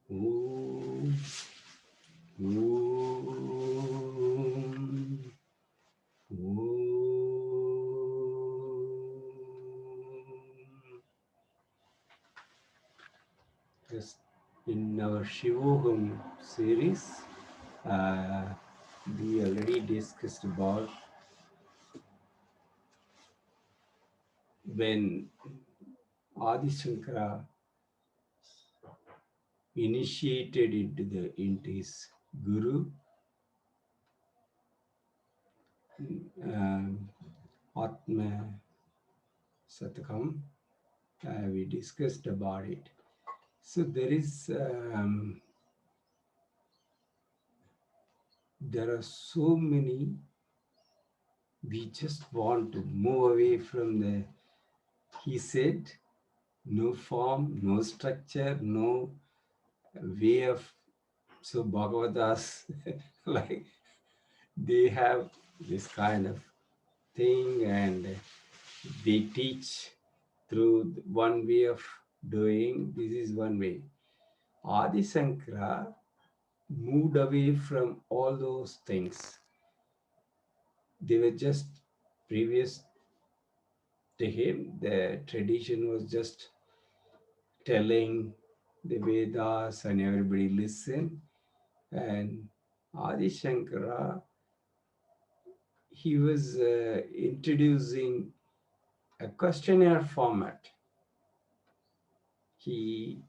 Om, Om, Om. Just in our Shivoham series, we already discussed about when Adi Shankara initiated into his guru, um, Atma Satakam. We discussed about it. So there are so many. We just want to move away from the. He said, no form, no structure, no way of. So Bhagavatas, like they have this kind of thing, and they teach through one way of doing. This is one way. Adi Shankara moved away from all those things. They were just previous to him. The tradition was just telling the Vedas and everybody listen. And Adi Shankara, he was introducing a questionnaire format. He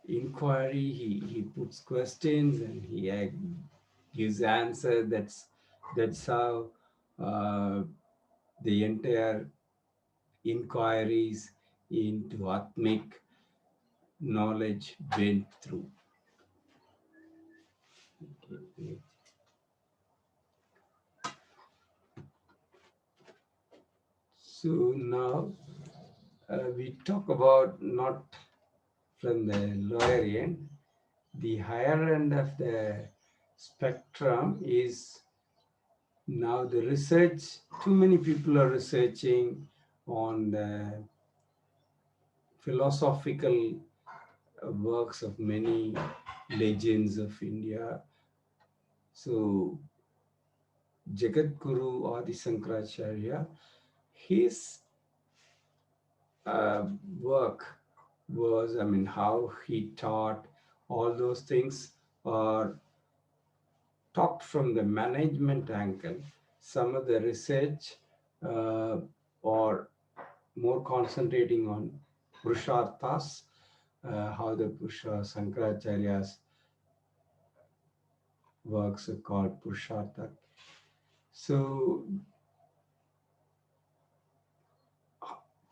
inquiry, he puts questions and he gives answer. That's how uh, the entire inquiries into Atmic knowledge went through. So now we talk about not from the lower end, the higher end of the spectrum is now the research. Too many people are researching on the philosophical works of many legends of India. So Jagadguru Adi Shankaracharya, his work was, how he taught all those things are talked from the management angle. Some of the research or more concentrating on Purusharthas, how the Sankaracharya's works are called Purushartha. So,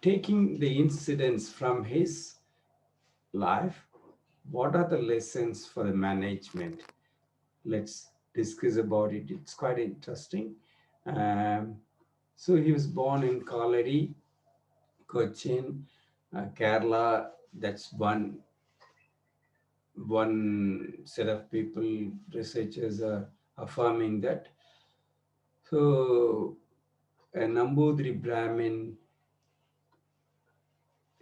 taking the incidents from his life, what are the lessons for the management? Let's discuss about it. It's quite interesting. Um, so he was born in Kalari, Cochin, Kerala. That's one set of people. Researchers are affirming that. So a Nambudri Brahmin,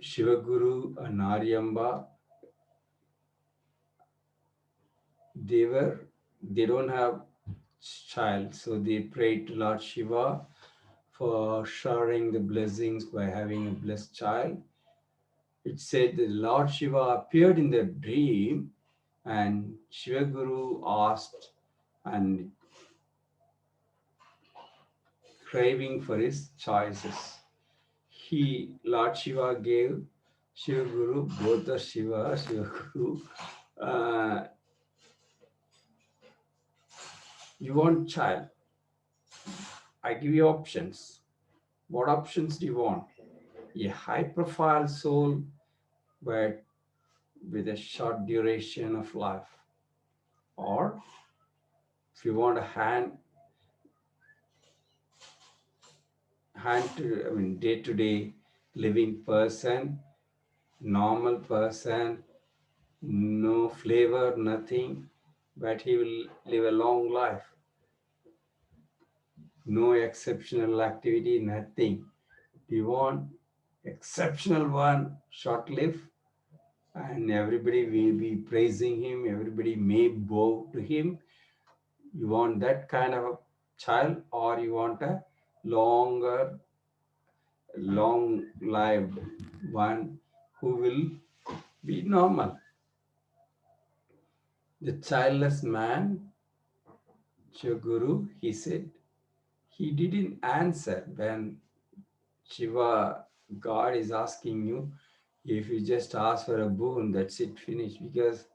Shivaguru, and Aryamba, they don't have child, so they prayed to Lord Shiva for showering the blessings by having a blessed child. It said that Lord Shiva appeared in the dream and Shiva Guru asked and craving for his choices. Lord Shiva gave Shiva Guru, both the Shiva Guru, uh, you want child, I give you options. What options do you want? A high profile soul, but with a short duration of life. Or if you want a day to day living person, normal person, no flavor, nothing, but he will live a long life. No exceptional activity, nothing. Do you want exceptional one, short live? and everybody will be praising him, everybody may bow to him. You want that kind of a child, or you want a longer, long lived one who will be normal? The childless man, Shivaguru, he said, he didn't answer when Shiva, God is asking you. If you just ask for a boon, that's it, finished. Because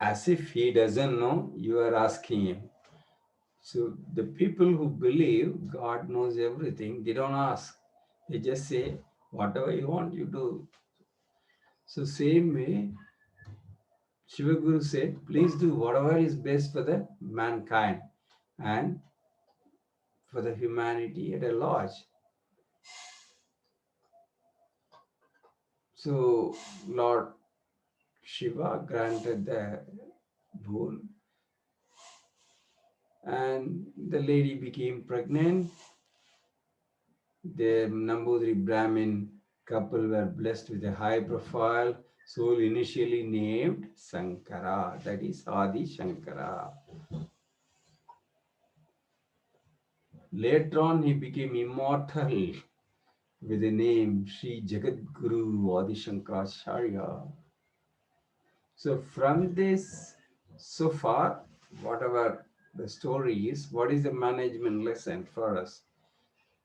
as if he doesn't know, you are asking him. So the people who believe God knows everything, they don't ask. They just say, whatever you want, you do. So same way, Shivaguru said, please do whatever is best for the mankind and for the humanity at a large. So Lord Shiva granted the boon, and the lady became pregnant. The Nambudri Brahmin couple were blessed with a high profile soul initially named Sankara, that is Adi Shankara. Later on, he became immortal with the name Sri Jagadguru Adi Shankaracharya. So, from this, so far, whatever the story is, what is the management lesson for us,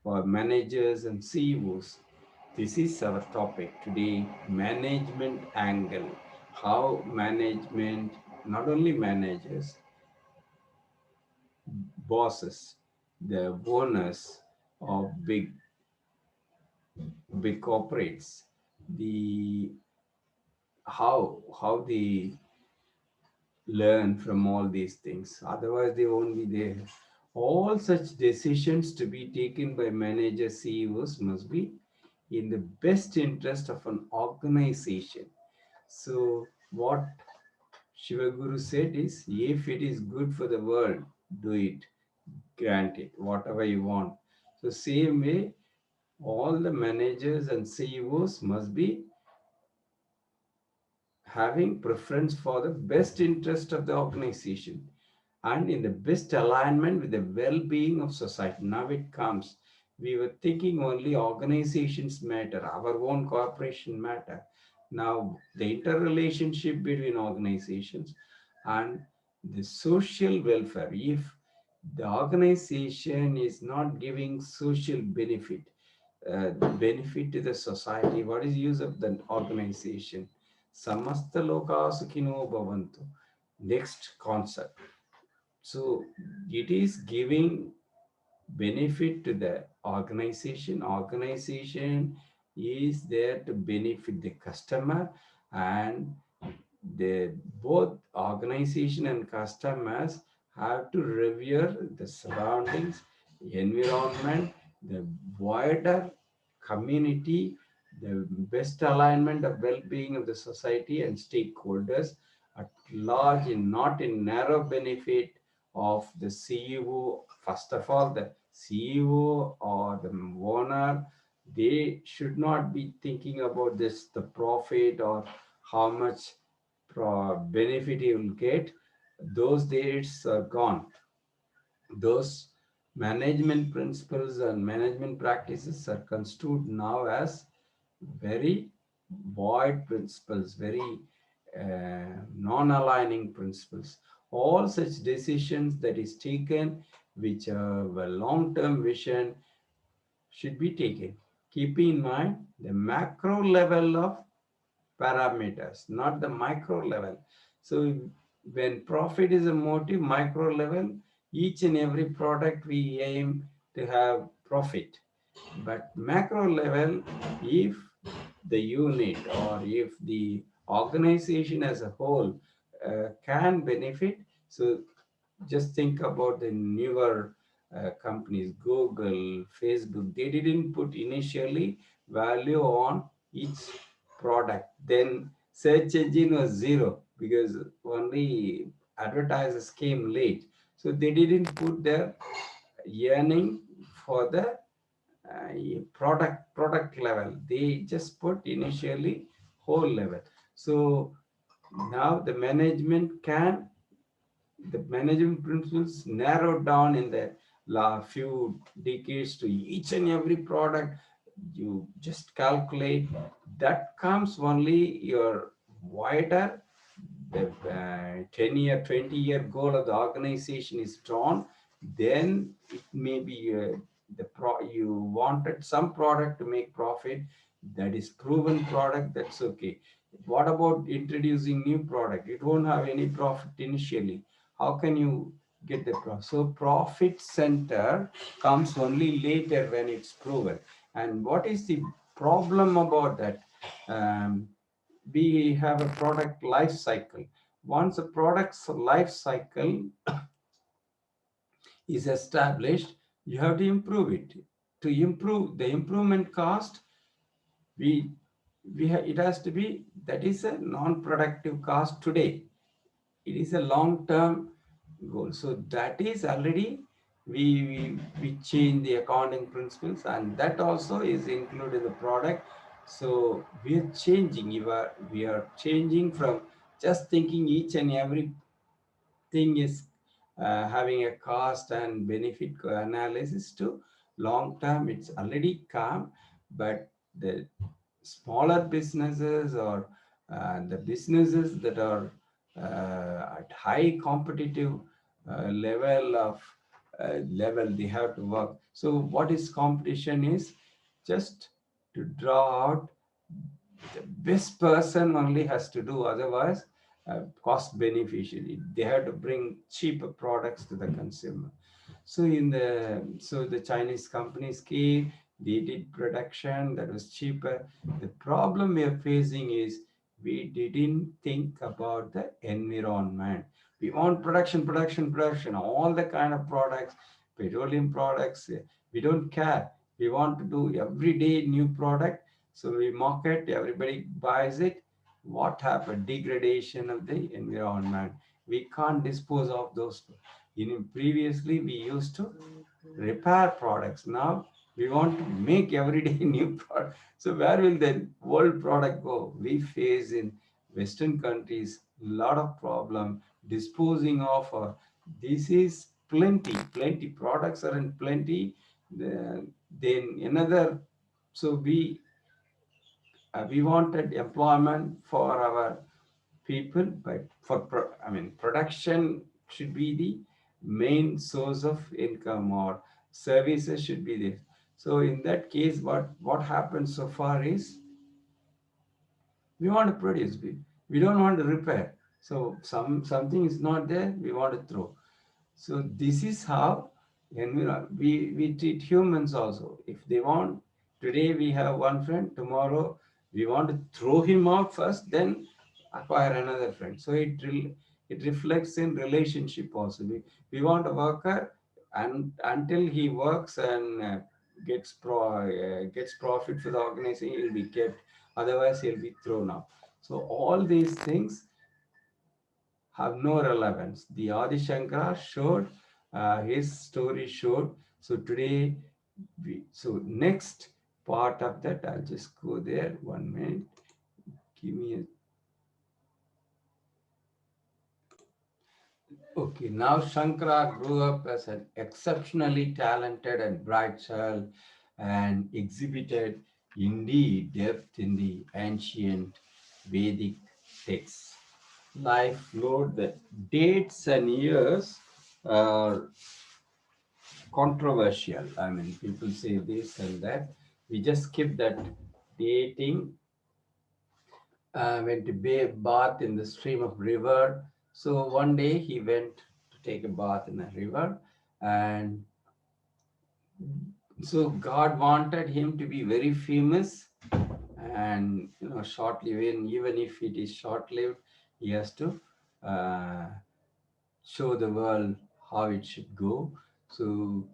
for managers and CEOs? This is our topic today, management angle. How management, not only managers, bosses, the owners of big corporates, the how they learn from all these things. Otherwise, they won't be there. All such decisions to be taken by managers, CEOs must be in the best interest of an organization. So, what Shivaguru said is, if it is good for the world, do it, grant it, whatever you want. So, same way, all the managers and CEOs must be having preference for the best interest of the organization and in the best alignment with the well-being of society. Now it comes. We were thinking only organizations matter, our own corporation matter. Now the interrelationship between organizations and the social welfare. If the organization is not giving social benefit to the society, what is use of the organization? Samasta loka sukhino bhavantu. Next concept. So it is giving benefit to the organization. Organization is there to benefit the customer, and the both organization and customers have to revere the surroundings, environment, the wider community, the best alignment of well-being of the society and stakeholders at large, and not in narrow benefit of the CEO. First of all, the CEO or the owner, they should not be thinking about this, the profit or how much benefit you will get. Those days are gone. Those management principles and management practices are construed now as very void principles, very non-aligning principles. All such decisions that is taken, which have a long-term vision, should be taken, keeping in mind the macro level of parameters, not the micro level. So when profit is a motive, micro level, each and every product we aim to have profit. But macro level, if the unit or if the organization as a whole can benefit, so just think about the newer companies, Google, Facebook. They didn't put initially value on each product. Then search engine was zero because only advertisers came late. So they didn't put their yearning for the product level. They just put initially whole level. So now the management principles narrowed down in the few decades to each and every product. You just calculate that comes only your wider the 10-year 20-year goal of the organization is drawn. Then it may be you wanted some product to make profit, that is proven product, that's okay. What about introducing new product? It won't have any profit initially. How can you get the profit? So profit center comes only later when it's proven. And what is the problem about that? We have a product life cycle. Once a product's life cycle is established, you have to improve it. To improve the improvement cost, we it has to be, that is a non-productive cost today. It is a long-term goal. So that is already we change the accounting principles, and that also is included in the product. So we are changing. We are changing from just thinking each and every thing is having a cost and benefit analysis to long term. It's already come, but the smaller businesses or the businesses that are at high competitive level, they have to work. So what is competition is just to draw out the best person only has to do, otherwise cost beneficially they have to bring cheaper products to the consumer. So the Chinese companies came, they did production that was cheaper. The problem we are facing is we didn't think about the environment. We want production, production, production, all the kind of products, petroleum products. We don't care. We want to do everyday new product. So we market, everybody buys it. What happened? Degradation of the environment. We can't dispose of those. Previously, we used to repair products. Now we want to make everyday new product. So where will the world product go? We face in Western countries a lot of problem disposing of. This is plenty products are in plenty. Then another. So we wanted employment for our people, but production should be the main source of income, or services should be there. So in that case, what happens so far is we want to produce, we don't want to repair. So something is not there, we want to throw. So this is how, and we treat humans also. If they want, today we have one friend, tomorrow we want to throw him out first, then acquire another friend. So it reflects in relationship also. We want a worker, and until he works and gets profit for the organization, he'll be kept. Otherwise, he'll be thrown out. So all these things have no relevance. The Adi Shankara showed, his story showed. So today, so next part of that, I'll just go there 1 minute. Give me a. Okay, now Shankara grew up as an exceptionally talented and bright child and exhibited indeed depth in the ancient Vedic texts. Life flowed, the dates and years are controversial. I mean, people say this and that. We just skip that dating. Went to bath in the stream of river. So one day he went to take a bath in a river, and so God wanted him to be very famous, and shortly, even if it is short-lived, he has to uh, show the world how it should go. So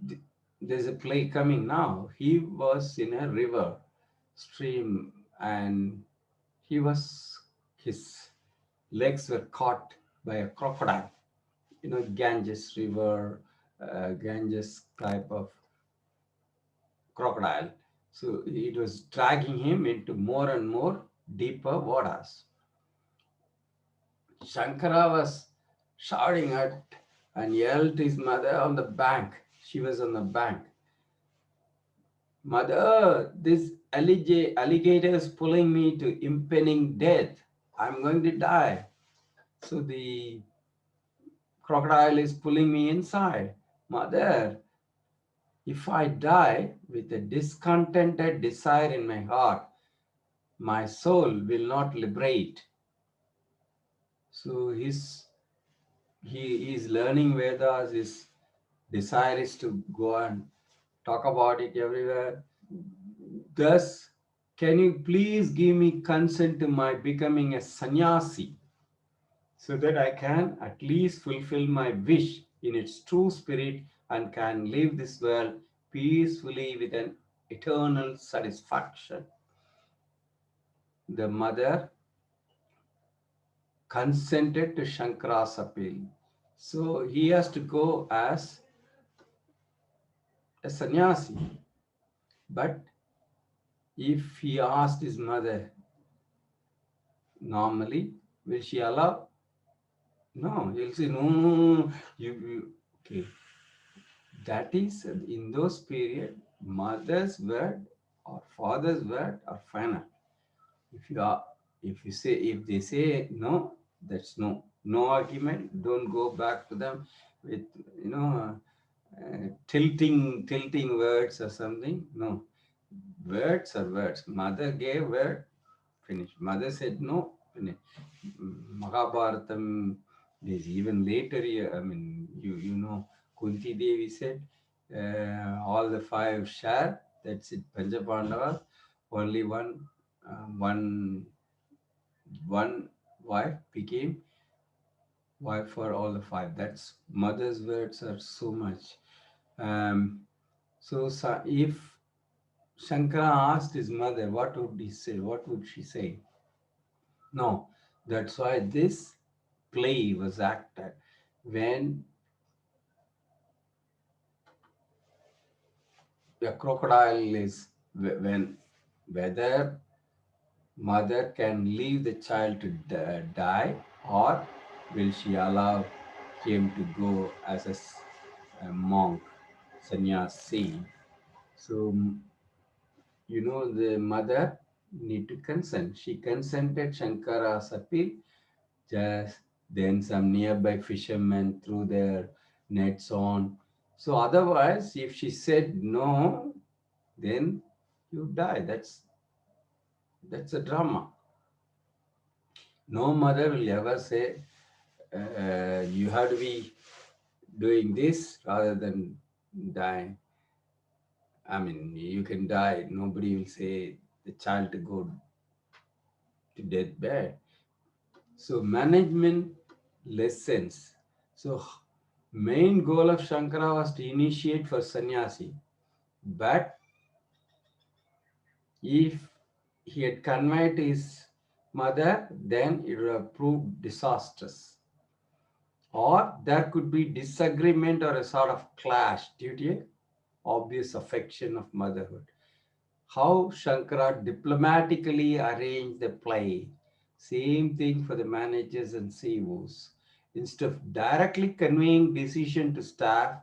th- there's a play coming now. He was in a river stream, and he was his legs were caught by a crocodile. Ganges river, Ganges type of crocodile. So it was dragging him into more and more deeper waters. Shankara was shouting at and yelled to his mother on the bank. She was on the bank. Mother, this alligator is pulling me to impending death. I'm going to die. So the crocodile is pulling me inside. Mother, if I die with a discontented desire in my heart, my soul will not liberate. So he is learning Vedas. His desire is to go and talk about it everywhere. Thus, can you please give me consent to my becoming a sannyasi so that I can at least fulfill my wish in its true spirit and can leave this world peacefully with an eternal satisfaction. The mother consented to Shankara's appeal. So he has to go as a sannyasi. But if he asked his mother, normally, will she allow? No, he'll say, no, no, no, no. Okay. That is, in those period, mother's word or father's word are final. If you are, if they say no, that's no. No argument. Don't go back to them with, you know, tilting words or something. No, words are words. Mother gave word, finished. Mother said no, finished. Mahabharatam is even later. I mean, you know, Kunti Devi said all the five share. That's it. Panchapandavas, only one wife became wife for all the five. That's mother's words are so much. Um, if Shankara asked his mother, what would he say? What would she say? No, that's why this play was acted when a crocodile is when whether mother can leave the child to die or will she allow him to go as a monk, sannyasi. So the mother need to consent. She consented Shankara's appeal. Just then some nearby fishermen threw their nets on. So otherwise, if she said no, then you die. That's a drama. No mother will ever say you have to be doing this rather than dying. I mean, you can die. Nobody will say the child to go to deathbed. So management lessons. So main goal of Shankara was to initiate for sannyasi. But if he had conveyed his mother, then it would have proved disastrous. Or there could be disagreement or a sort of clash due to obvious affection of motherhood. How Shankara diplomatically arranged the play. Same thing for the managers and CEOs. Instead of directly conveying decision to staff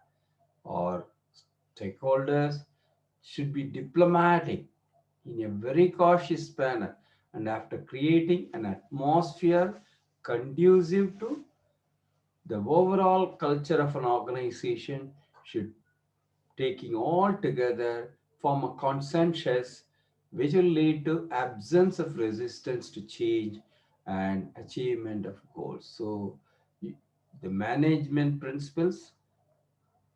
or stakeholders, should be diplomatic in a very cautious manner and after creating an atmosphere conducive to the overall culture of an organization should taking all together form a consensus which will lead to absence of resistance to change and achievement of goals. So the management principles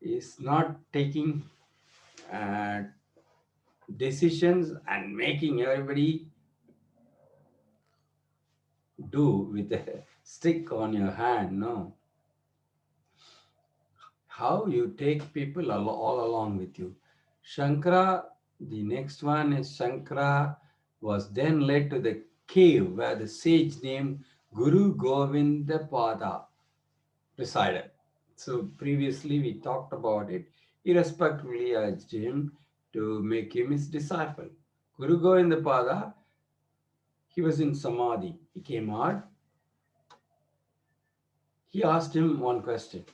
is not taking uh, decisions and making everybody do with a stick on your hand. No, how you take people all along with you. Shankara, the next one is Shankara was then led to the cave where the sage named Guru Govindapada presided. So previously we talked about it. Irrespectively, I urged him to make him his disciple. Guru Govindapada, he was in Samadhi. He came out. He asked him one question.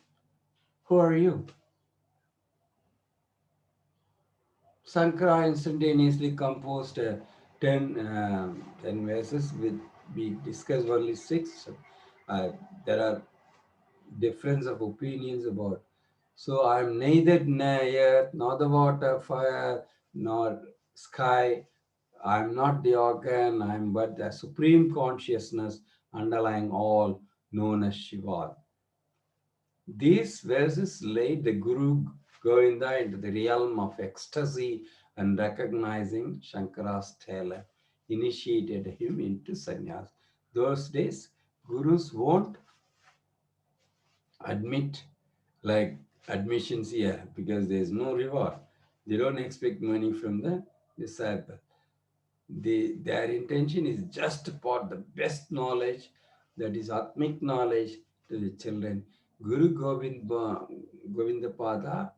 Who are you? Shankara instantaneously composed 10 verses. We discussed only six. Uh, there are difference of opinions about. So I'm neither earth, nor the water, fire, nor sky. I'm not the organ. I'm but the supreme consciousness underlying all, known as Shiva. These verses laid the Guru Govinda into the realm of ecstasy, and recognizing Shankara's talent initiated him into sannyas. Those days, gurus won't admit like admissions here because there's no reward. They don't expect money from the disciple. Their intention is just to impart the best knowledge, that is Atmic knowledge, to the children. Guru Govindapada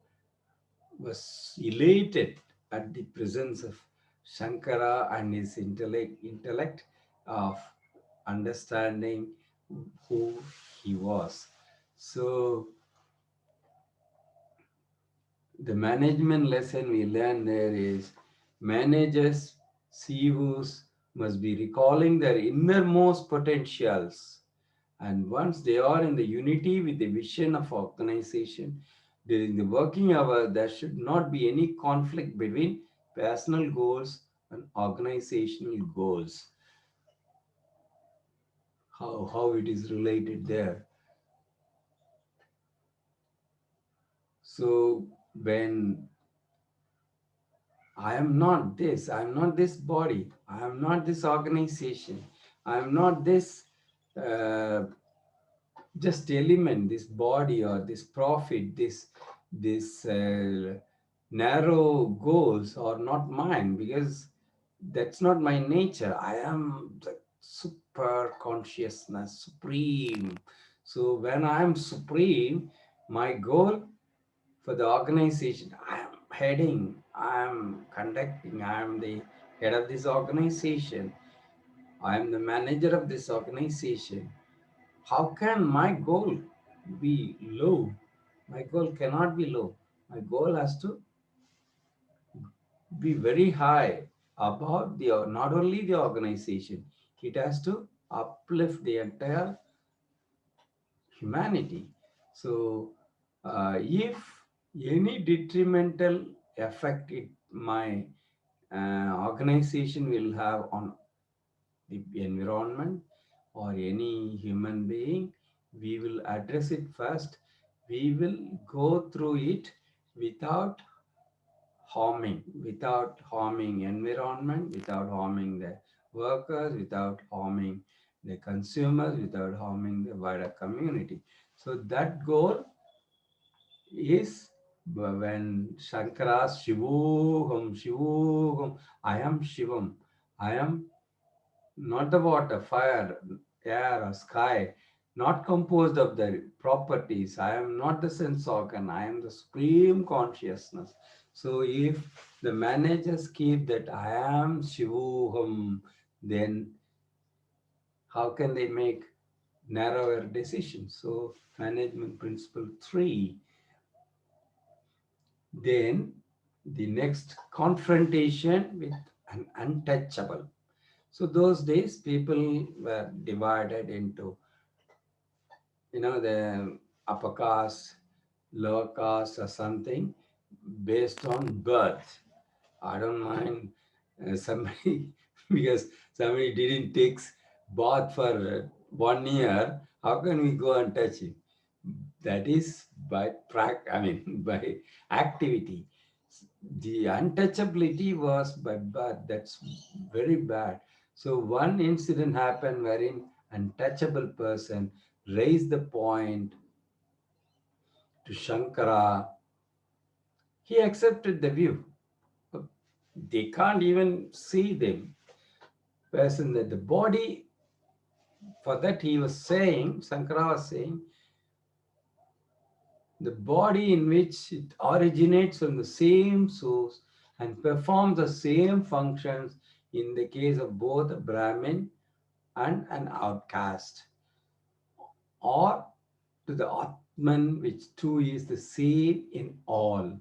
was elated at the presence of Shankara and his intellect of understanding who he was. So the management lesson we learn there is managers, CEOs must be recalling their innermost potentials. And once they are in the unity with the vision of organization, during the working hour, there should not be any conflict between personal goals and organizational goals. How it is related there. So when I am not this body, I am not this organization, I am not this uh, just element, this body or this profit, this narrow goals are not mine because that's not my nature. I am the super consciousness, supreme. So when I am supreme, my goal for the organization, I am heading, I am conducting, I am the head of this organization, I am the manager of this organization. How can my goal be low? My goal cannot be low. My goal has to be very high about the not only the organization, it has to uplift the entire humanity. So, if any detrimental effect my organization will have on the environment or any human being, we will address it first. We will go through it without without harming environment, without harming the workers, without harming the consumers, without harming the wider community. So that goal is when Shankara's Shivoham, Shivoham, I am Shivam, I am not the water, fire, air, or sky, not composed of the properties. I am not the sense organ, I am the supreme consciousness. So if the managers keep that I am Shivoham, then how can they make narrower decisions? So management principle 3. Then the next confrontation with an untouchable. So those days people were divided into, the upper caste, lower caste or something based on birth. I don't mind somebody because somebody didn't take bath for 1 year. How can we go and touch him? That is by I mean by activity. The untouchability was by birth. That's very bad. So one incident happened wherein untouchable person raised the point to Shankara. He accepted the view. They can't even see them person that the body, for that he was saying, Shankara was saying, the body in which it originates from the same source and perform the same functions in the case of both a Brahmin and an outcast, or to the Atman, which too is the same in all,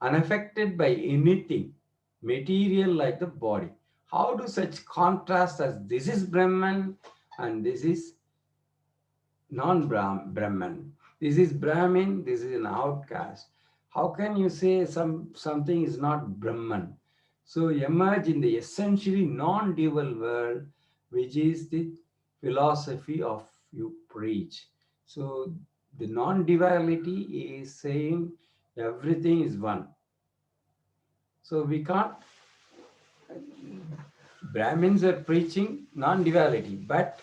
unaffected by anything material like the body. How do such contrast as this is Brahman and this is non-Brahman? This is Brahmin, this is an outcast. How can you say something is not Brahman? So emerge in the essentially non-dual world, which is the philosophy of you preach. So the non-duality is saying everything is one. So we can't, Brahmins are preaching non-duality, but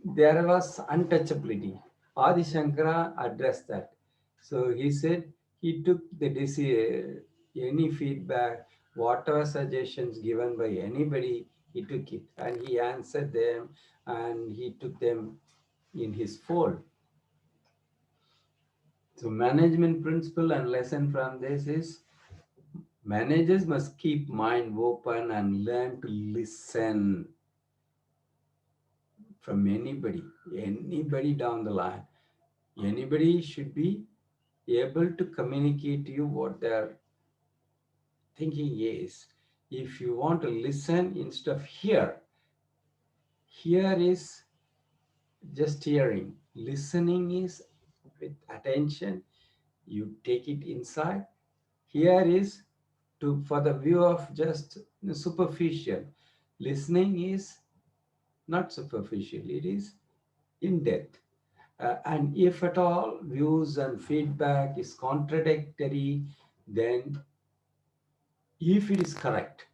there was untouchability. Adi Shankara addressed that. So he said he took the any feedback, whatever suggestions given by anybody, he took it and he answered them and he took them in his fold. So management principle and lesson from this is managers must keep mind open and learn to listen from anybody down the line. Anybody should be able to communicate to you what their thinking is. If you want to listen instead of hear is just hearing. Listening is with attention. You take it inside. Here is to for the view of just superficial. Listening is not superficial. It is in depth. And if at all views and feedback is contradictory, then if it is correct,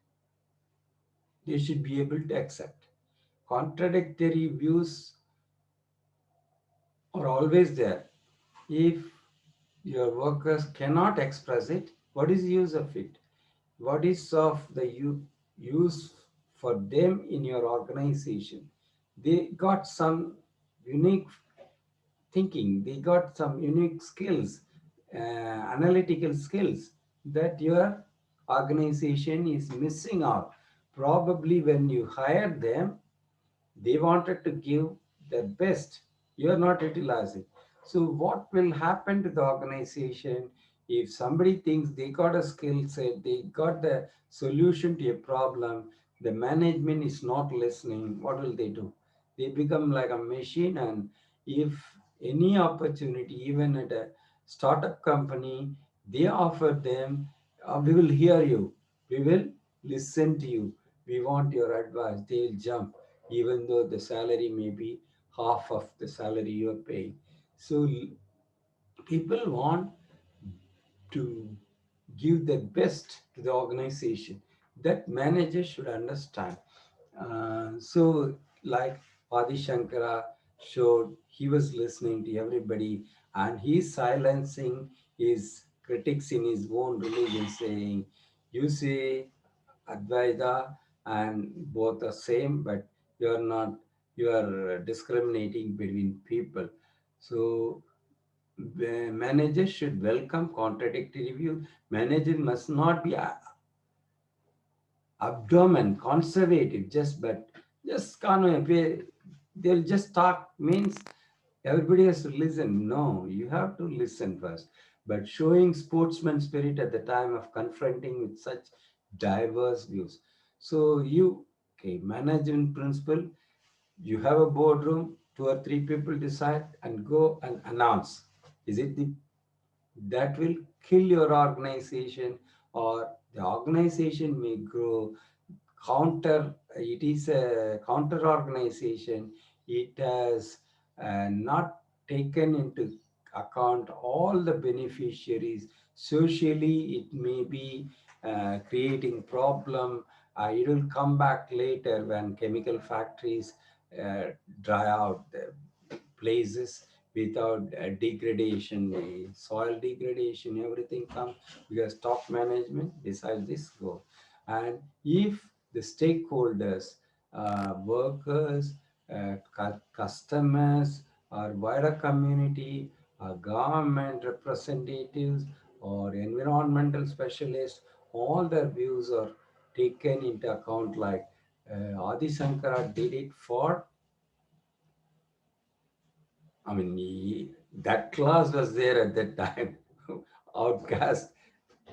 they should be able to accept. Contradictory views are always there. If your workers cannot express it, what is the use of it? What is of the use for them in your organization? They got some unique thinking, they got some unique skills, analytical skills that your organization is missing out. Probably when you hire them, they wanted to give their best. You are not utilizing. So what will happen to the organization if somebody thinks they got a skill set, they got the solution to a problem, the management is not listening, what will they do? They become like a machine, and if any opportunity, even at a startup company, they offer them, we will hear you, we will listen to you, we want your advice, they'll jump even though the salary may be half of the salary you're paying. So people want to give their best to the organization. That managers should understand. So, like Adi Shankara showed, he was listening to everybody and he's silencing his critics in his own religion, saying, you say Advaita and both are same, but you are not, you are discriminating between people. So the managers should welcome contradictory view. Manager must not be abdomen conservative, just kind of they'll just talk means everybody has to listen. No, you have to listen first. But showing sportsman spirit at the time of confronting with such diverse views. So you, okay, management principle, you have a boardroom, two or three people decide and go and announce. Is it the that will kill your organization, or the organization may grow counter, it is a counter organization, it has not taken into account all the beneficiaries. Socially it may be creating problem. It will come back later when chemical factories uh, dry out the places without degradation, soil degradation, everything comes because top management decides this goal. And if the stakeholders, workers, customers, or wider community, or government representatives, or environmental specialists, all their views are taken into account. Like Adi Shankara did it for, I mean, that class was there at that time, outcast.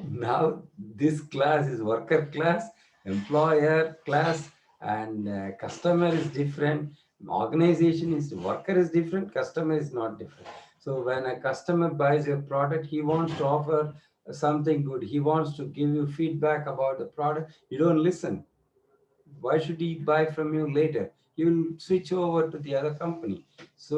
Now this class is worker class, employer class, and customer is different. Organization is worker is different, customer is not different. So when a customer buys your product, he wants to offer something good. He wants to give you feedback about the product. You don't listen. Why should he buy from you later? He will switch over to the other company. So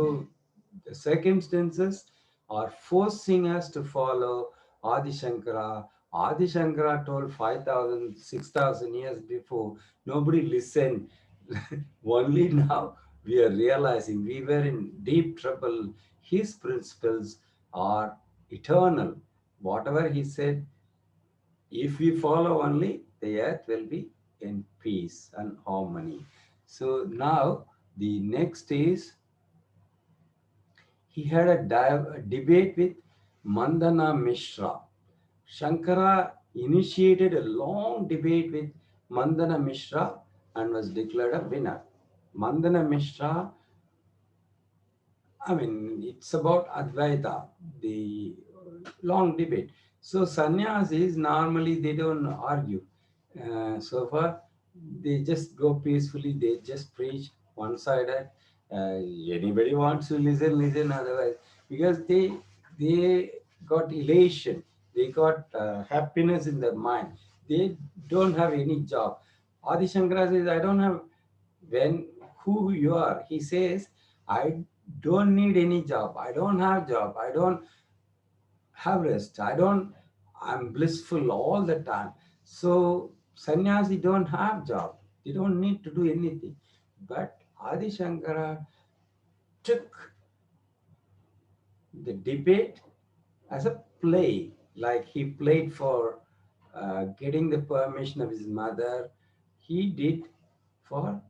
the circumstances are forcing us to follow Adi Shankara. Adi Shankara told 5,000, 6,000 years before. Nobody listened. Only now we are realizing we were in deep trouble. His principles are eternal. Whatever he said, if we follow only, the earth will be in peace and harmony. So now the next is he had a debate with Mandana Mishra. Shankara initiated a long debate with Mandana Mishra and was declared a winner. Mandana Mishra, I mean, it's about Advaita, the long debate. So sannyasis normally they don't argue. So far, they just go peacefully. They just preach one-sided. Anybody wants to listen, listen. Otherwise, because they got elation, they got happiness in their mind. They don't have any job. Adi Shankara says, I don't have when who you are. He says, I don't need any job. I don't have job. I don't have rest. I'm blissful all the time. So sannyasi don't have job. They don't need to do anything. But Adi Shankara took the debate as a play, like he played for getting the permission of his mother. He did for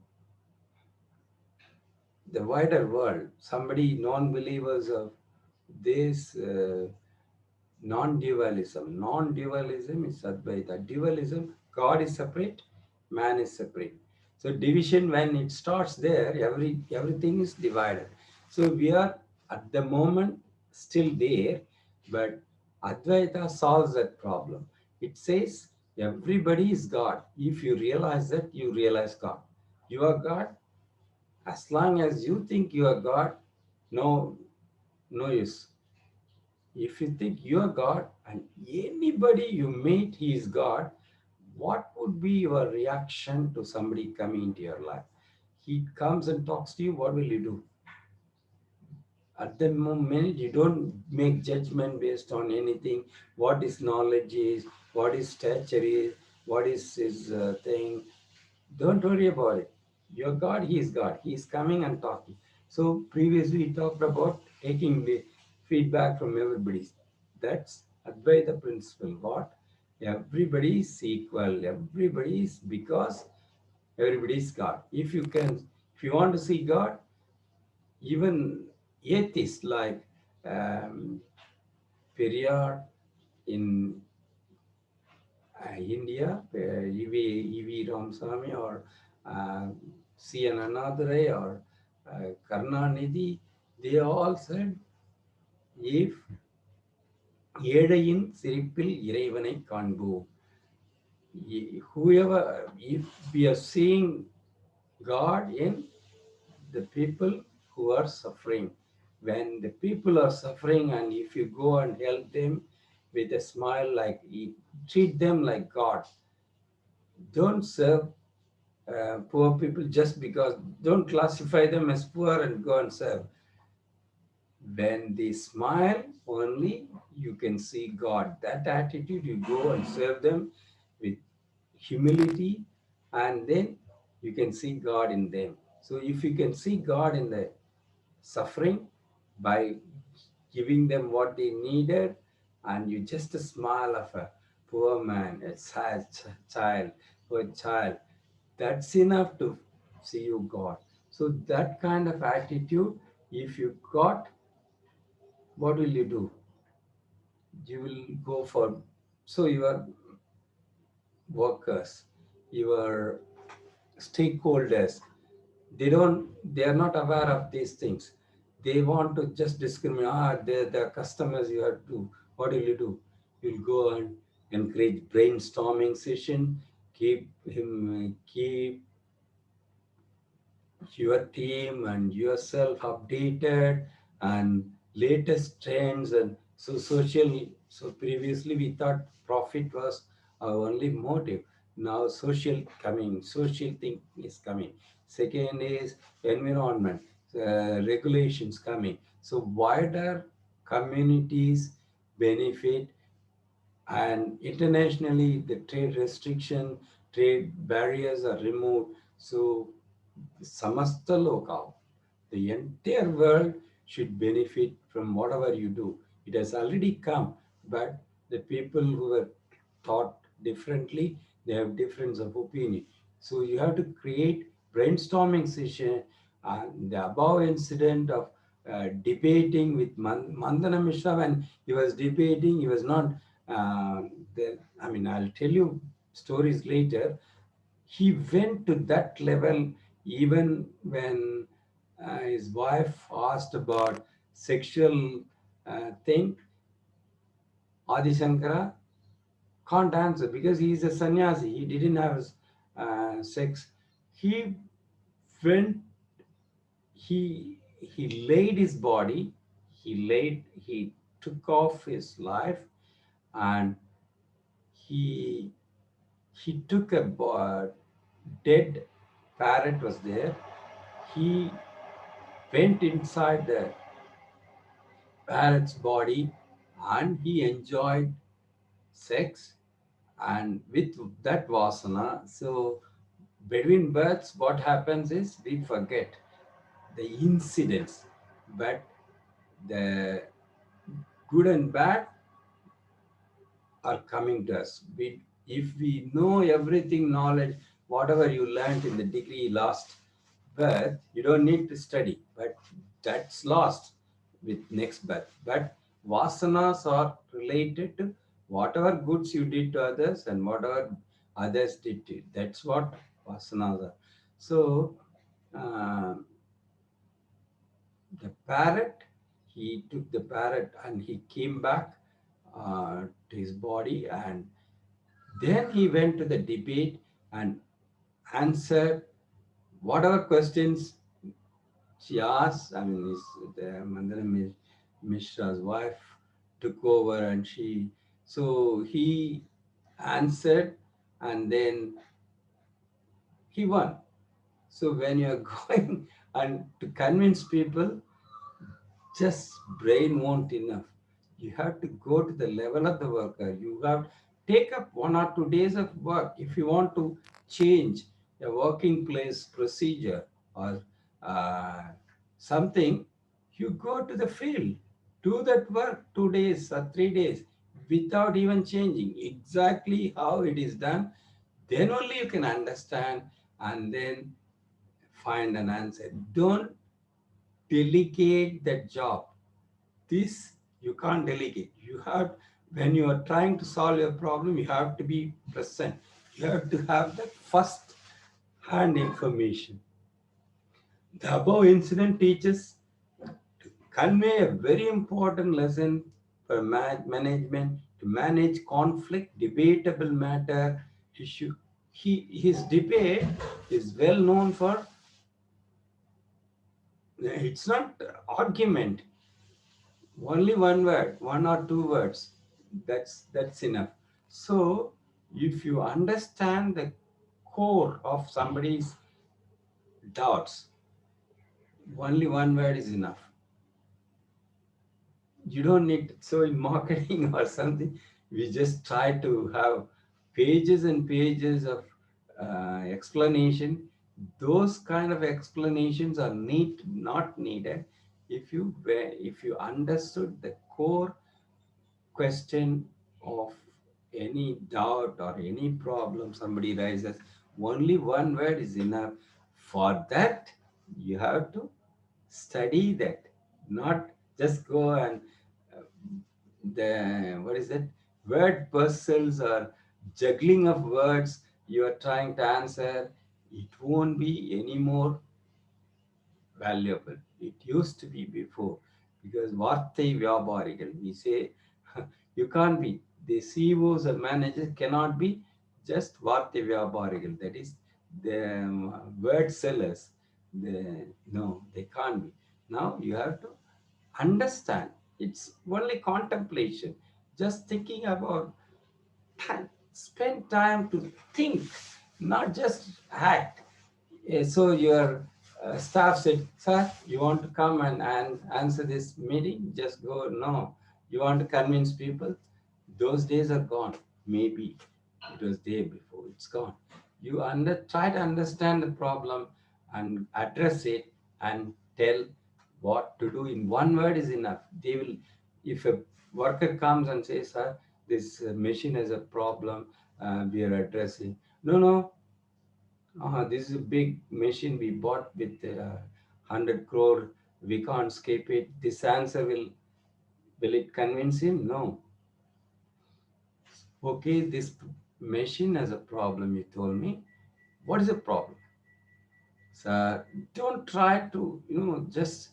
the wider world. Somebody, non-believers of this non-dualism. Non-dualism is Advaita. Dualism, God is separate, man is separate. So division, when it starts there, everything is divided. So we are at the moment still there, but Advaita solves that problem. It says everybody is God. If you realize that, you realize God. You are God. As long as you think you are God, no, no use. If you think you are God and anybody you meet, he is God, what would be your reaction to somebody coming into your life? He comes and talks to you, what will you do? At the moment, you don't make judgment based on anything, what his knowledge is, what his stature is, what is his thing. Don't worry about it. You're God, He is God. He is coming and talking. So previously we talked about taking the feedback from everybody. That's Advaita principle. What? Everybody is equal. Everybody is because everybody is God. If you want to see God, even atheists like um, Periyar in India, E.V. Ramasamy or uh, C.N. Anadure or Karnanidhi, they all said, if ஏழையின் சிரிப்பில் இறைவனை காண்போம். Whoever, if we are seeing God in the people who are suffering, when the people are suffering, and if you go and help them with a smile, like treat them like God, don't serve poor people just because, don't classify them as poor and go and serve. When they smile only, you can see God. That attitude, you go and serve them with humility, and then you can see God in them. So if you can see God in the suffering by giving them what they needed, and you just a smile of a poor man, a sad child, poor child, that's enough to see you God. So that kind of attitude, if you got, what will you do? You will go for, so your workers, your stakeholders, they are not aware of these things. They want to just discriminate. The customers, you have to, what will you do? You'll go and encourage brainstorming session, keep your team and yourself updated and latest trends. And so social, so previously we thought profit was our only motive. Now social thing is coming. Second is environment, regulations coming. So wider communities benefit, and internationally the trade restriction, trade barriers are removed. So samasta loka, the entire world should benefit from whatever you do. It has already come, but the people who were thought differently, they have difference of opinion. So you have to create brainstorming session. The above incident of debating with Mandana Mishra, when he was debating, he was not. I mean, I'll tell you stories later. He went to that level even when his wife asked about sexual thing. Adi Shankara can't answer because he is a sannyasi. He didn't have sex. He went. He laid his body. He took off his life, and he he took a dead parrot was there. He went inside the parrot's body and he enjoyed sex, and with that vasana. So between births what happens is we forget the incidents, but the good and bad are coming to us. If we know everything, knowledge, whatever you learned in the degree last birth, you don't need to study. But that's lost with next birth. But vasanas are related to whatever goods you did to others and whatever others did to you. That's what vasanas are. So uh, the parrot, he took the parrot and he came back to his body, and then he went to the debate and answered whatever questions she asked. I mean, the Mandana Mishra's wife took over, and he answered, and then he won. So when you're going and to convince people, just brain won't enough. You have to go to the level of the worker. You have take up 1 or 2 days of work. If you want to change a working place procedure or uh, something, you go to the field, do that work 2 days or 3 days without even changing exactly how it is done. Then only you can understand and then find an answer. Don't delegate that job. This you can't delegate. You have, when you are trying to solve your problem, you have to be present. You have to have the first hand information. The above incident teaches to convey a very important lesson for management to manage conflict, debatable matter, issue. His debate is well known for, it's not argument, only one word, 1 or 2 words. That's enough. So if you understand the core of somebody's doubts, only one word is enough. You don't need, so in marketing or something, we just try to have pages and pages of explanation. Those kind of explanations are not needed. If you understood the core question of any doubt or any problem somebody raises, only one word is enough. For that, you have to study that, not just go and the what is that, word puzzles or juggling of words you are trying to answer, it won't be anymore valuable. It used to be before, because வார்த்தை வியாபாரிகள், we say, you can't be, the CEOs or managers cannot be just வார்த்தை வியாபாரிகள், that is the word sellers. the, no, they can't be. Now you have to understand, it's only contemplation, just thinking about time. Spend time to think, not just act. So your staff said, "Sir, you want to come and answer this meeting? Just go." No, you want to convince people. Those days are gone. Maybe it was day before. It's gone. You try to understand the problem and address it and tell what to do. In one word is enough. They will. If a worker comes and says, "Sir, this machine has a problem. We are addressing." No, no, this is a big machine we bought with 100 crore. We can't skip it. This answer will it convince him? No. Okay, this machine has a problem. You told me. What is the problem? So don't try to just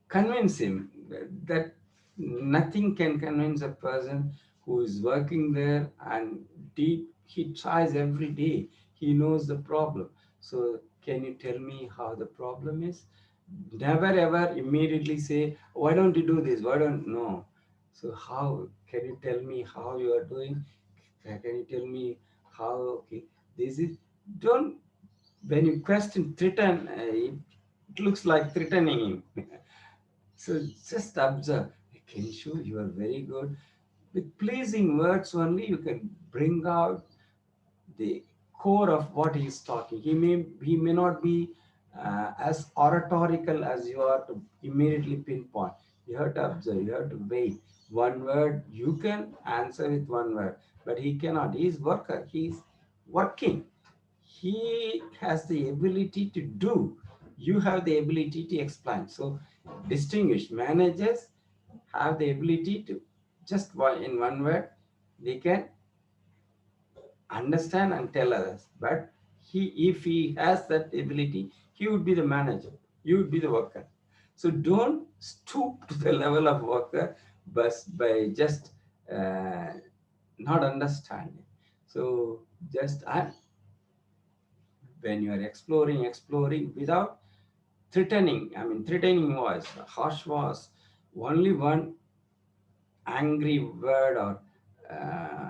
convince him that nothing can convince a person who is working there and deep. He tries every day. He knows the problem. So can you tell me how the problem is? Never ever immediately say, why don't you do this? Why don't no? So how can you tell me how you are doing? Can you tell me how? Okay, this is, don't, when you question threaten, it looks like threatening him. So just observe. Kenshu, you are very good. With pleasing words only, you can bring out the core of what he is talking. He may not be as oratorical as you are to immediately pinpoint. You have to observe. You have to wait. One word you can answer with one word, but he cannot. He is worker. He is working. He has the ability to do. You have the ability to explain. So distinguished managers have the ability to just in one word they can understand and tell others. But if he has that ability, he would be the manager. You would be the worker. So don't stoop to the level of worker, but by just uh, not understanding. So just when you are exploring without threatening, I mean threatening voice, harsh voice, only one angry word or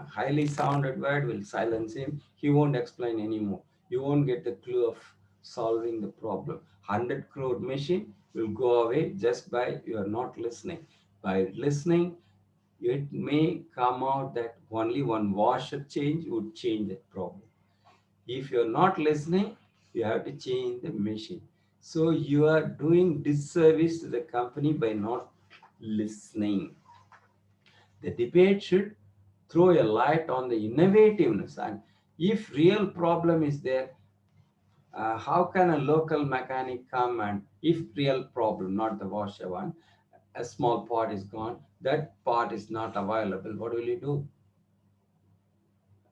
highly sounded word will silence him. He won't explain anymore. You won't get the clue of solving the problem. 100 crore machine will go away just by you are not listening. By listening, it may come out that only one washer change would change that problem. If you're not listening, you have to change the machine. So you are doing disservice to the company by not listening. The debate should throw a light on the innovativeness, and if real problem is there, how can a local mechanic come, and if real problem, not the washer one, a small part is gone, that part is not available, what will you do?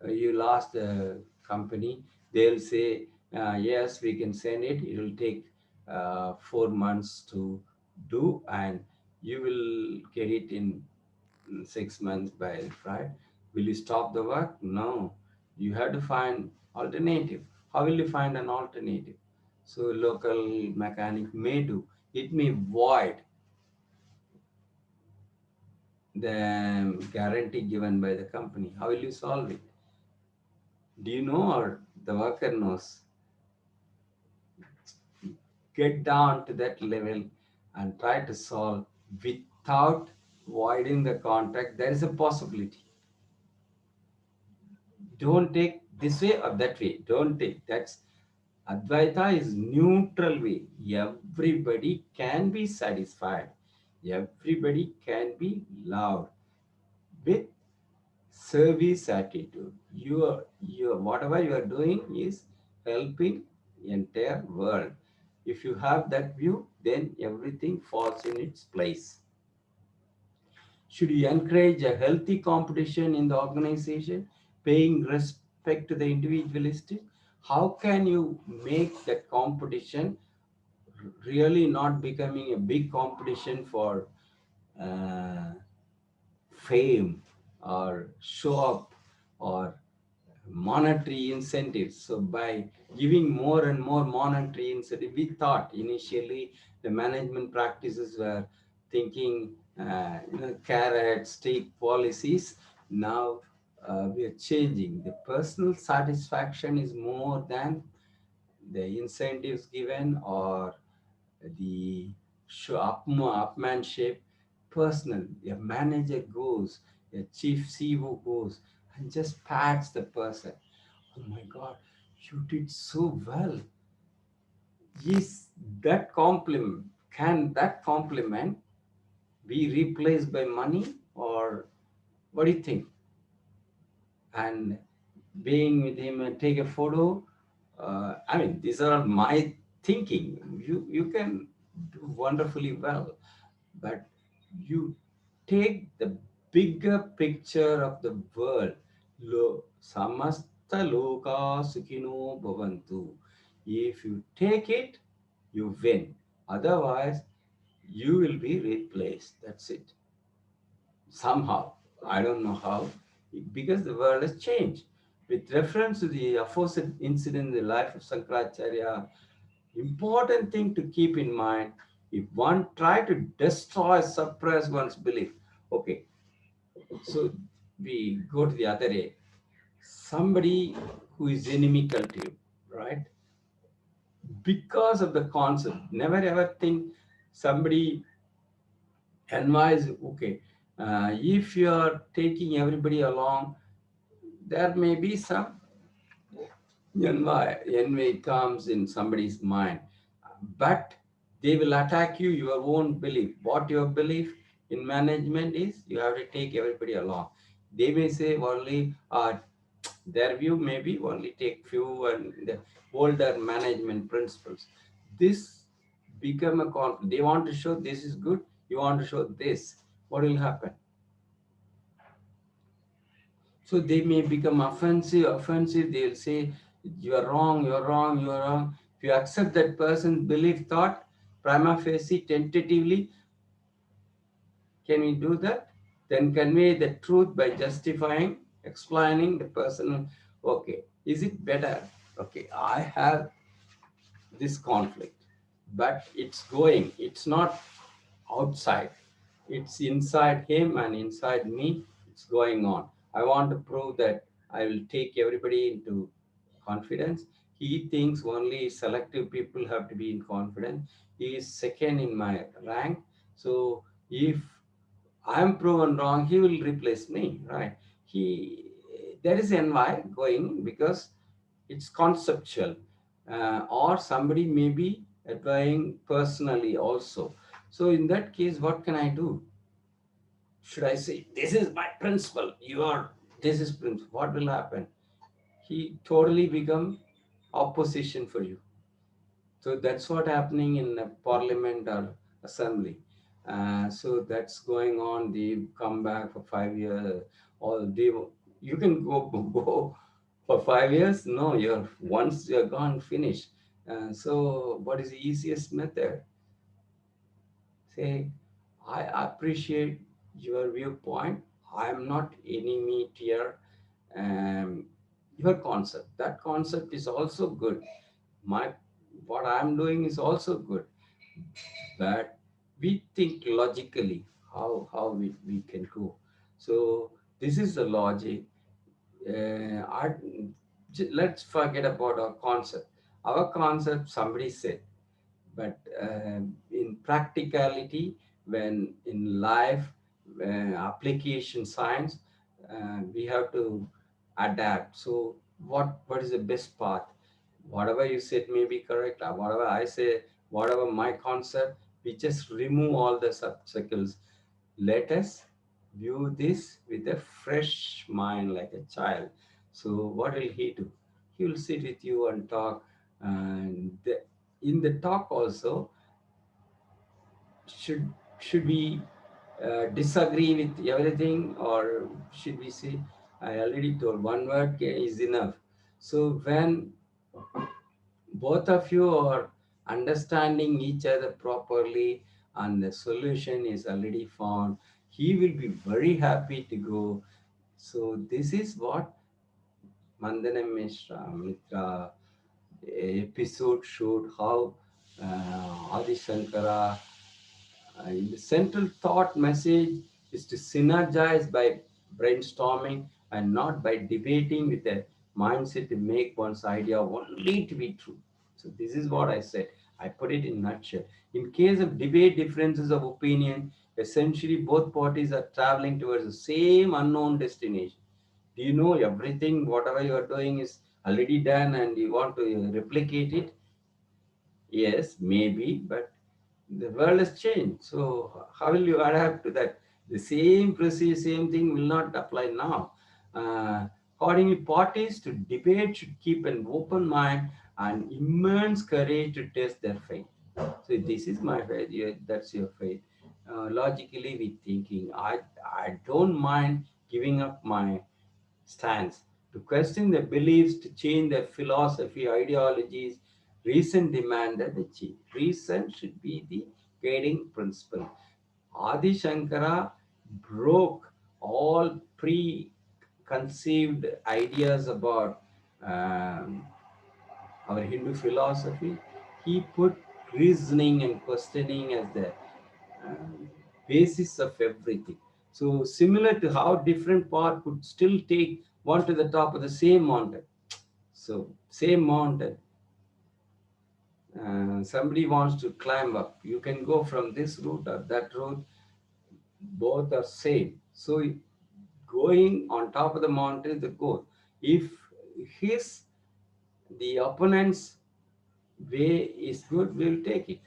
You lost the company, they'll say, yes, we can send it. It will take 4 months to do, and you will get it in 6 months by right. Will you stop the work? No. You have to find alternative. How will you find an alternative? So local mechanic may do. It may void the guarantee given by the company. How will you solve it? Do you know, or the worker knows? Get down to that level and try to solve without voiding the contract. There is a possibility. Don't take this way or that way. Don't take. That's Advaita is neutral way. Everybody can be satisfied. Everybody can be loved with service attitude. You are whatever you are doing is helping entire world. If you have that view, then everything falls in its place. Should you encourage a healthy competition in the organization, paying respect to the individualistic? How can you make that competition really not becoming a big competition for uh, fame or show up or monetary incentives? So by giving more and more monetary incentive, we thought initially the management practices were thinking, carrot stick policies. Now we are changing. The personal satisfaction is more than the incentives given or the upmanship. Personal, a manager goes, a chief CEO goes and just pats the person. Oh my God, you did so well. Is that compliment, can that compliment be replaced by money, or what do you think? And being with him and take a photo. I mean, these are my thinking. You can do wonderfully well, but you take the bigger picture of the world. Samasta loka sukhino bhavantu. If you take it, you win. Otherwise, you will be replaced. That's it. Somehow, I don't know how, because the world has changed. With reference to the aforesaid incident in the life of Sankaracharya, important thing to keep in mind, if one try to destroy, suppress one's belief, okay, so we go to the other end. Somebody who is inimical to you, right? Because of the concept, never ever think somebody advise, okay, if you are taking everybody along, there may be some envy comes in somebody's mind, but they will attack you your own belief. What your belief in management is, you have to take everybody along. They may say only their view maybe only take few and the older management principles. This become a conflict. They want to show this is good, you want to show this. What will happen? So they may become offensive. They'll say, you are wrong, you are wrong, you are wrong. If you accept that person's belief thought, prima facie, tentatively, can we do that? Then convey the truth by justifying, explaining the person. Okay, is it better? Okay, I have this conflict, but it's not outside, it's inside him and inside me. It's going on. I want to prove that I will take everybody into confidence. He thinks only selective people have to be in confidence. He is second in my rank. So if I'm proven wrong, he will replace me, right? He There is envy going because it's conceptual, or somebody may be advising personally also. So in that case, what can I do? Should I say this is my principle? You are this is principle. What will happen? He totally become opposition for you. So that's what happening in a parliament or assembly. So that's going on. They come back for 5 years. Or they you can go go for 5 years. No, you're once you're gone, finished. So what is the easiest method? Say, I appreciate your viewpoint. I'm not enemy here. Um, your concept. That concept is also good. My what I'm doing is also good, but we think logically how we can go. So this is the logic. Let's forget about our concept. Our concept, somebody said, but in practicality, when in life, application science, we have to adapt. So what is the best path? Whatever you said may be correct, whatever I say, whatever my concept, we just remove all the obstacles. Let us view this with a fresh mind like a child. So what will he do? He will sit with you and talk. And in the talk also, should should we disagree with everything, or should we say, I already told one word is enough. So when both of you are understanding each other properly and the solution is already found, he will be very happy to go. So this is what Mandana Mitra episode showed, how Adi Shankara, the central thought message is to synergize by brainstorming and not by debating with a mindset to make one's idea only to be true. So this is what I said. I put it in a nutshell. In case of debate, differences of opinion, essentially both parties are traveling towards the same unknown destination. Do you know everything? Whatever you are doing is already done, and you want to replicate it? Yes, maybe, but the world has changed. So how will you adapt to that? The same precise same thing will not apply now. Uh, Accordingly, parties to debate should keep an open mind and immense courage to test their faith. So this is my faith. That's your faith. Logically, we thinking. I don't mind giving up my stance, to question their beliefs, to change their philosophy, ideologies. Reason demanded the change. Reason should be the guiding principle. Adi Shankara broke all preconceived ideas about um, our Hindu philosophy. He put reasoning and questioning as the um, basis of everything. So similar to how different part could still take one to the top of the same mountain. So same mountain, somebody wants to climb up. You can go from this route or that route. Both are same. So going on top of the mountain is the goal. If his the opponent's way is good, we will take it.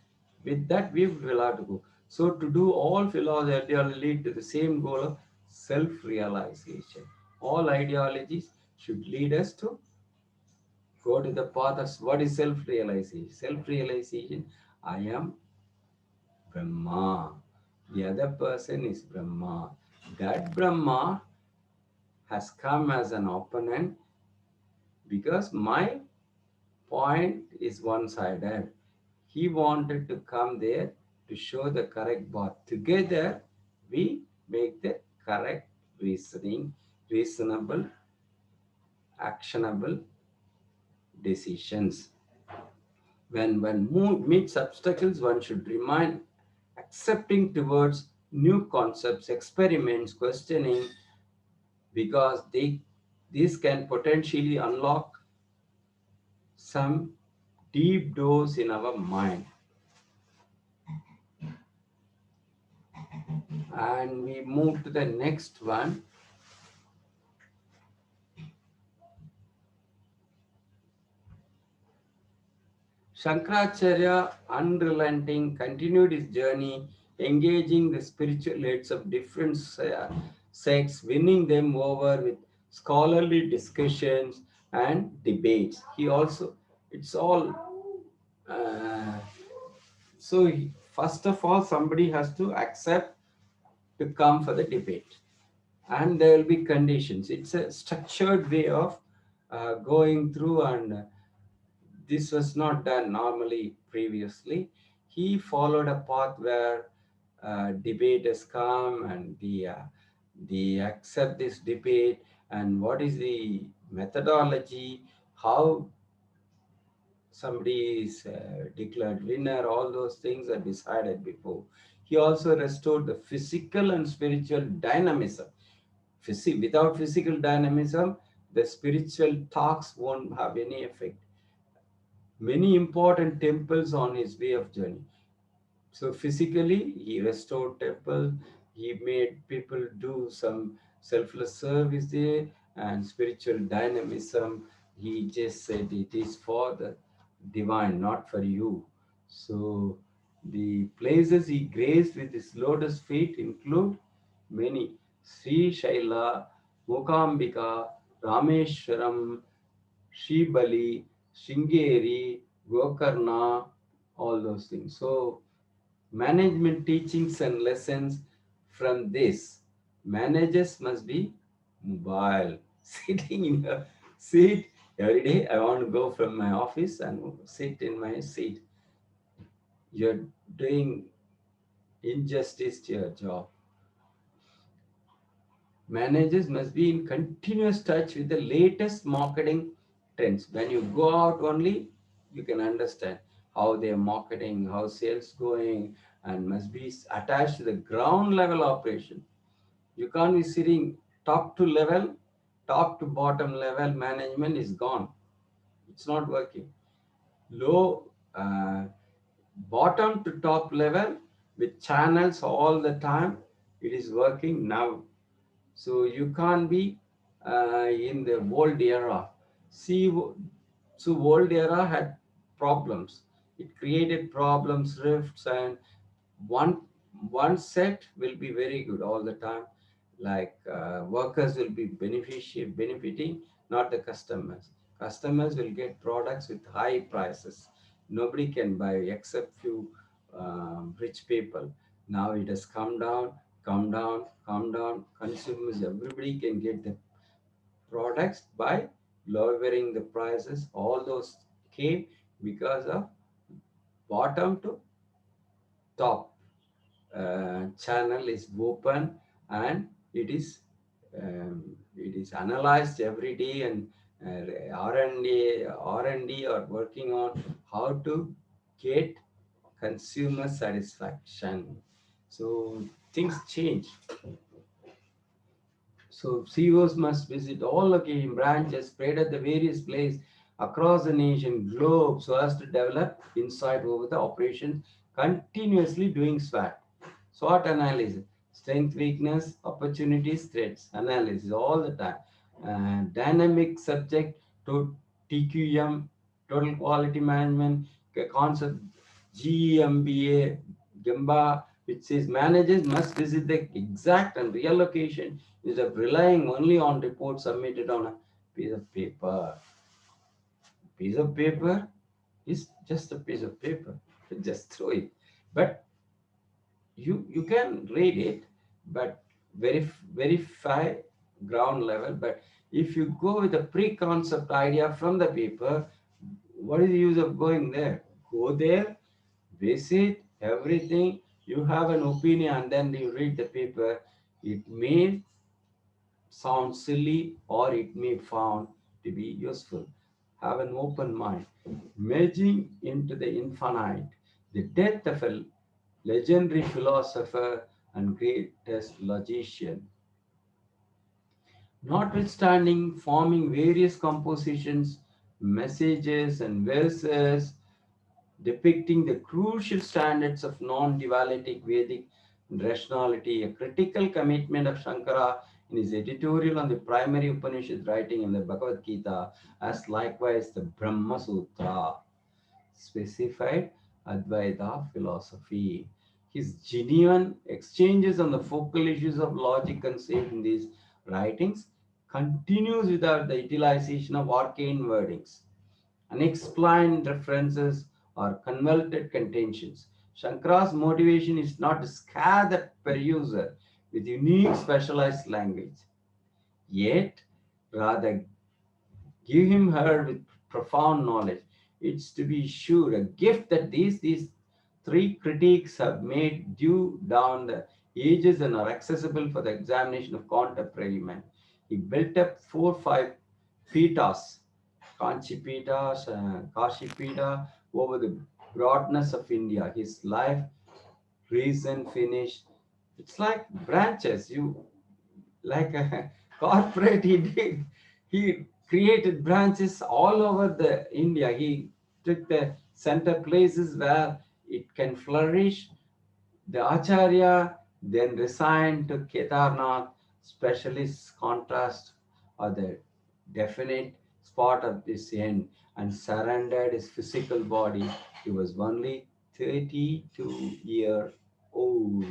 With that, we will have to go. So, to do all philosophy will lead to the same goal of self realization. All ideologies should lead us to go to the path of what is self realization. Self realization, I am Brahma. The other person is Brahma. That Brahma has come as an opponent because my point is one sided. He wanted to come there to show the correct path. Together, we make the correct reasoning, reasonable, actionable decisions. When meets obstacles, one should remain accepting towards new concepts, experiments, questioning, because these can potentially unlock some deep doors in our mind. And we move to the next one. Shankaracharya, unrelenting, continued his journey, engaging the spiritual heads of different sects, winning them over with scholarly discussions and debates. He also, it's all, uh, first of all, somebody has to accept to come for the debate, and there will be conditions. It's a structured way of going through, and this was not done normally previously. He followed a path where debate has come, and the accept this debate, and what is the methodology, how somebody is declared winner, all those things are decided before. He also restored the physical and spiritual dynamism. Without physical dynamism, the spiritual talks won't have any effect. Many important temples on his way of journey. So physically, he restored temple. He made people do some selfless service there, and spiritual dynamism. He just said it is for the divine, not for you. So the places he graced with his lotus feet include many: Sri Shaila, Mukambika, Rameshwaram, Shibali, Shingeri, Gokarna, all those things. So, management teachings and lessons, from this, managers must be mobile, sitting in a seat every day. I want to go from my office and sit in my seat. You're doing injustice to your job. Managers must be in continuous touch with the latest marketing trends. When you go out only, you can understand how they are marketing, how sales going, and must be attached to the ground level operation. You can't be sitting top to level, top to bottom level management is gone. It's not working. Low, bottom to top level with channels all the time, it is working now. So you can't be in the old era. See, so old era had problems. It created problems, rifts, and one one set will be very good all the time. Like workers will be benefiting, not the customers. Customers will get products with high prices. Nobody can buy except few rich people. Now it has come down, come down, come down. Consumers, everybody can get the products by lowering the prices. All those came because of bottom to top channel is open, and it is analyzed every day, and R&D are working on how to get consumer satisfaction. So things change. So CEOs must visit all location branches spread at the various places across the nation, globe, so as to develop insight over the operations, continuously doing SWOT analysis, strength, weakness, opportunities, threats, analysis all the time. Dynamic subject to TQM, total quality management, concept GMBA, GEMBA, which says managers must visit the exact and real location instead of relying only on reports submitted on a piece of paper. Piece of paper is just a piece of paper. Just throw it. But you can read it, but verify ground level. But if you go with a pre-concept idea from the paper, what is the use of going there? Go there, visit everything, you have an opinion, and then you read the paper. It may sound silly or it may found to be useful. Have an open mind. Merging into the infinite, the death of a legendary philosopher and greatest logician. Notwithstanding forming various compositions, messages, and verses depicting the crucial standards of non-dualistic Vedic rationality, a critical commitment of Shankara in his editorial on the primary Upanishad writing in the Bhagavad Gita, as likewise the Brahma Sutra specified Advaita philosophy. His genuine exchanges on the focal issues of logic conceived in these writings continues without the utilization of arcane wordings, unexplained references, or convoluted contentions. Shankara's motivation is not to scare the perusers with unique specialized language, yet rather give him her with profound knowledge. It's to be sure a gift that these three critiques have made due down the ages and are accessible for the examination of contemporary men. He built up 4 5 pitas, Kashi Pita, over the broadness of India. His life, reason, finish. It's like branches. You like a corporate he did. He created branches all over the India. He took the center places where it can flourish. The Acharya then resigned to Kedarnath. Specialists contrast or the definite spot of this end and surrendered his physical body. He was only 32-year old.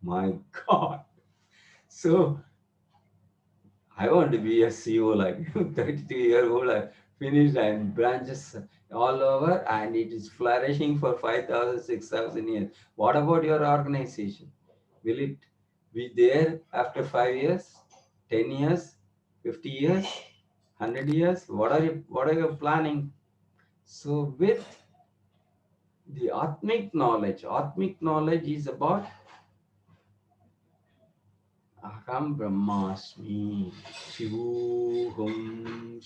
My God. So I want to be a CEO like you, 32-year-old. I finished and branches all over, and it is flourishing for 5,000, 6,000 years. What about your organization? Will it be there after 5 years, 10 years, 50 years, 100 years? What are you planning? So with the Atmic knowledge is about Aham Brahmasmi, Shivoham,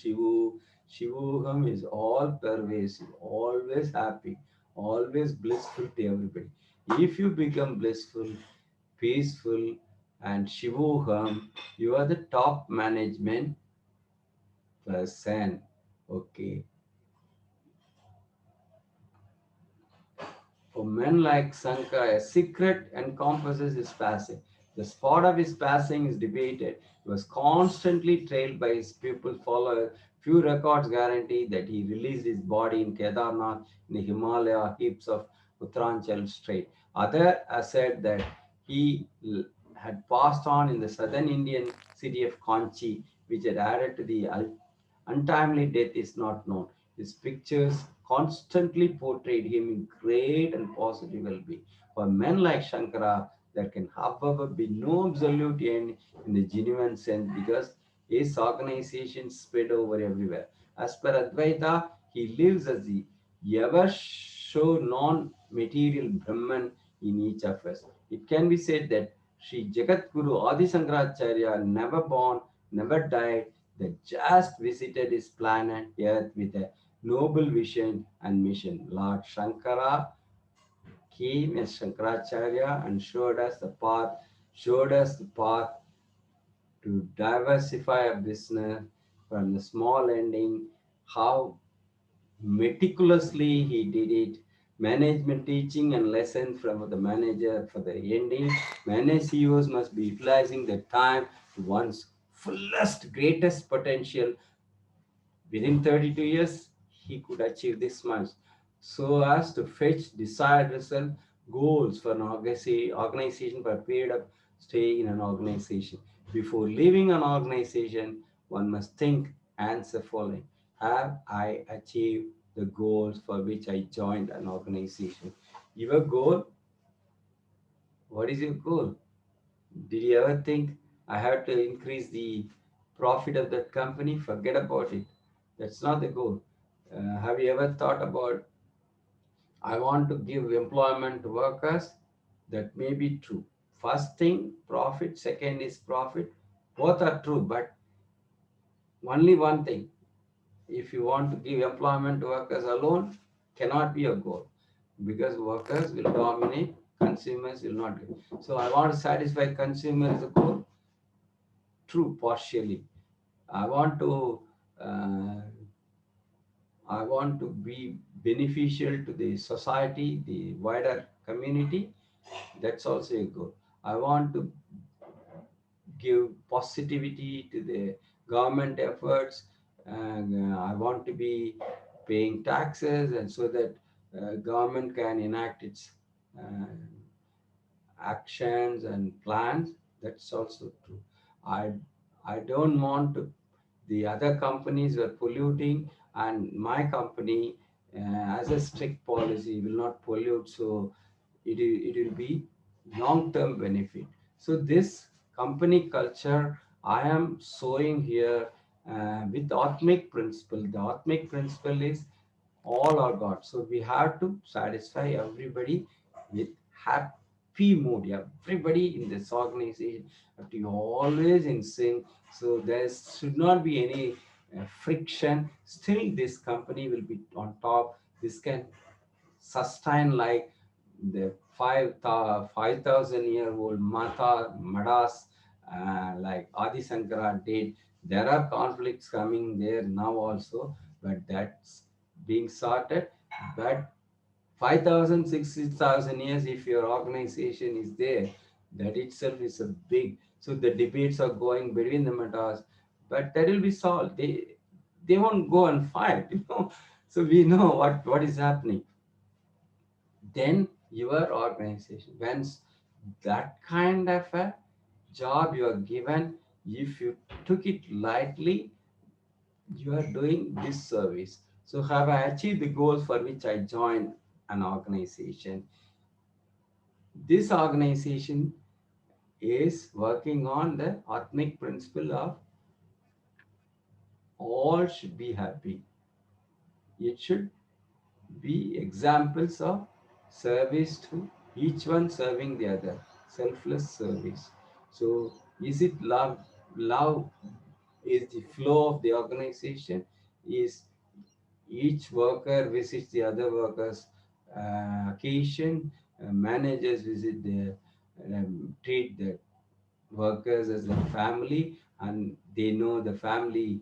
Shivoham is all pervasive, always happy, always blissful to everybody. If you become blissful, peaceful, and Shivoham, you are the top management person. Okay. For men like Shankara, a secret encompasses his passing. The spot of his passing is debated. He was constantly trailed by his pupil followers. Few records guarantee that he released his body in Kedarnath in the Himalaya heaps of Uttaranchal Strait. Others have said that he had passed on in the southern Indian city of Kanchi, which had added to the untimely death is not known. His pictures constantly portrayed him in great and positive well-being. For men like Shankara, there can however be no absolute end in the genuine sense because his organization spread over everywhere. As per Advaita, he lives as the ever show non-material Brahman in each of us. It can be said that Sri Jagat Guru Adi Shankaracharya never born, never died, that just visited his planet Earth with a noble vision and mission. Lord Shankara came as Shankaracharya and showed us the path to diversify a business from the small ending, how meticulously he did it. Management teaching and lesson from the manager for the ending. Many CEOs must be utilizing their time to one's fullest, greatest potential. Within 32 years, he could achieve this much so as to fetch desired result goals for an organization for a period of stay in an organization. Before leaving an organization, one must think answer following. Have I achieved the goals for which I joined an organization? Your goal, what is your goal? Did you ever think I have to increase the profit of that company? Forget about it. That's not the goal. Have you ever thought about I want to give employment to workers? That may be true. First thing, profit. Second is profit. Both are true, but only one thing. If you want to give employment to workers alone, cannot be a goal because workers will dominate, consumers will not give. So I want to satisfy consumers the goal. True, partially. I want to uh, I want to be beneficial to the society, the wider community. That's also a goal. I want to give positivity to the government efforts, and I want to be paying taxes, and so that government can enact its uh, actions and plans. That's also true. I i don't want to the other companies were polluting, and my company has a strict policy will not pollute, so it will be long term benefit. So this company culture I am showing here with the Atmic principle. The Atmic principle is all are God. So we have to satisfy everybody with happy mood. Everybody in this organization have to be always in sync. So there should not be any friction. Still, this company will be on top. This can sustain like the 5,000-year-old Madas, like Adi Shankara did. There are conflicts coming there now also, but that's being sorted. But 5,000, 60,000 years, if your organization is there, that itself is a big. So the debates are going between the Madas, but that will be solved. They won't go and fight, So we know what is happening. Then your organization, when that kind of a job you are given, if you took it lightly, you are doing disservice. So have I achieved the goals for which I joined an organization? This organization is working on the ethnic principle of all should be happy. It should be examples of service to each one serving the other, selfless service. So, is it love? Love is the flow of the organization. Is each worker visits the other workers' occasion. Managers visit the treat the workers as a family, and they know the family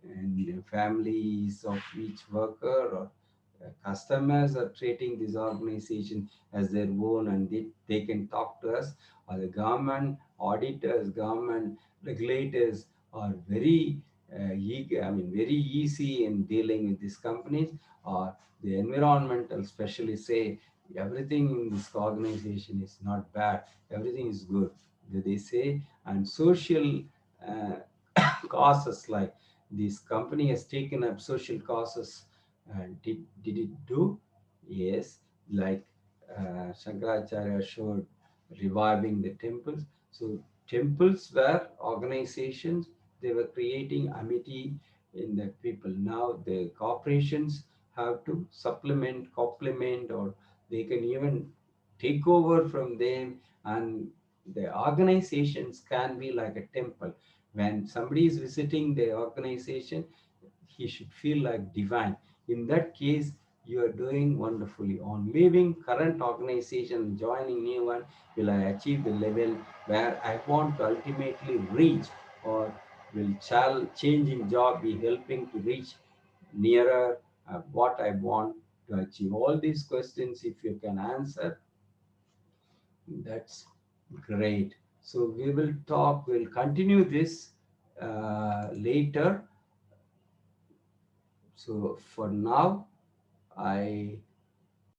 and the families of each worker or customers are treating this organization as their own, and they can talk to us, or the government auditors, government regulators are very very easy in dealing with these companies, or the environmental specialists say everything in this organization is not bad, everything is good, they say. And social uh, causes, like this company has taken up social causes. Did it do? Yes, like Shankaracharya showed, reviving the temples. So temples were organizations, they were creating amity in the people. Now the corporations have to supplement, complement, or they can even take over from them, and the organizations can be like a temple. When somebody is visiting the organization, he should feel like divine. In that case, you are doing wonderfully. On leaving current organization, joining new one, will I achieve the level where I want to ultimately reach, or will changing job be helping to reach nearer what I want to achieve? All these questions, if you can answer, that's great. So we'll continue this later. So for now, I